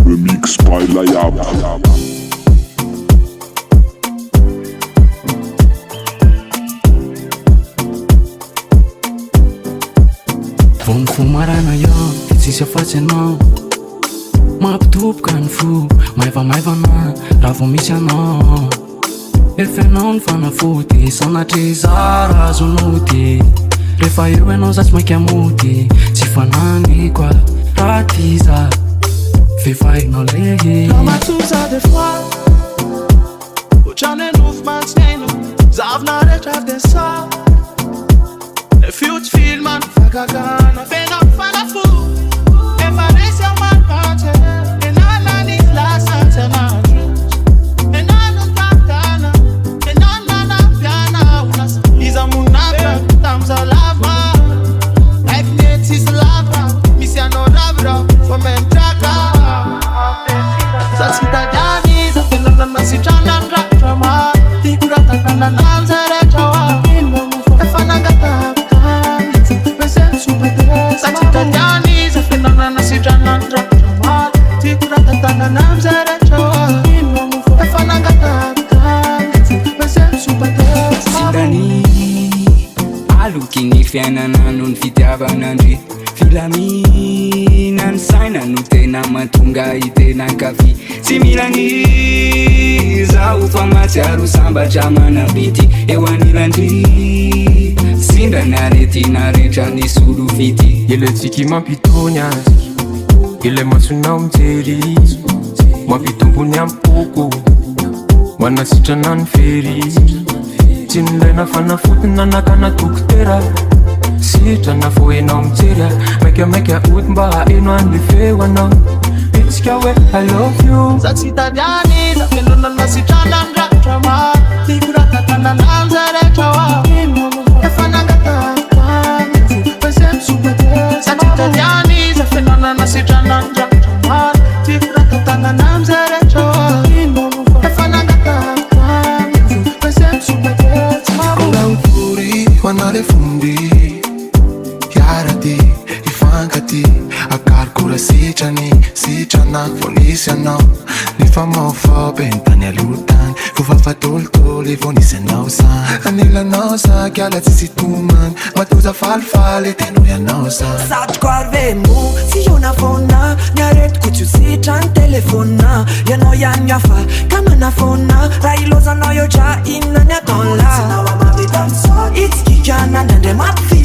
Remix by Lyap. Vao mifomarana iaho, tsisy afatsy anao. Mampitoboka ny fo, maivamaivana raha vao misy anao. Efenao ny fanafody, sanatry zara azonoty. Rehefa eo ianao za tsy mainky amoty. Tsy fananiko a, raha ty za vefahinao lehy. Raha matsoza des fois ohatrany nofo mantsignaina zavona rehetra dia sa le fioty filma nifakakana fenao fanafo efa resy ao maripatsy enana ny lasantsy anandro enano ny takana enano nanampiana olasa iza monavra tamza lava raiky mety tsisy lava misy anao ravira fa mentraka Satsidadani za fenana sitrana ndratra ma Tikuratana namzaretra wa Efanangata Pesen supete Satsidadani za fenana sitrana ndratra ma Tikuratana namzaretra wa Efanangata Pesen supete Sidani alokiny fiainana noho ny fitiavanandry Filamina ny saina no tena mahatonga itena ankavy Tsy mila ny zaho fa matsiaro sambatra manambity Eo anilandry sindrany aretina rehetra ny solo vity Ile tsiky mampitony azy Ile masonao mijery Mampitombony ampoko Manasitrana ny fery Tsy nilaina fanafotona nakana dokotera Sitrana fo enao mijery Maika ody mba haeno an'le feo anao Pitsika hoe I love you Satsidadani za fenana sitrana ndratra ma Tikuratana namzaretra wa Efanangata Pesen supete Satsidadani za fenana sitrana ndratra ma Tikuratana namzaretra wa Efanangata Pesen supete Kola uturi wanale fundi Yarati ifankati Akarkura sitrana Vonisy anao Nefa maofao bentany alotany Fofafa tolotolo vonisy anao sa Anilanao sa kiala tsisy tomany Matoza falifaly teno ianao sa Satroko arvemo si io na fona Ny aretiko tsy ho sitrany telefona Ianao ihany miafa ka manafona Raha ilozanao eo dra inona ny ataonla Itsikikana ndrendre mampify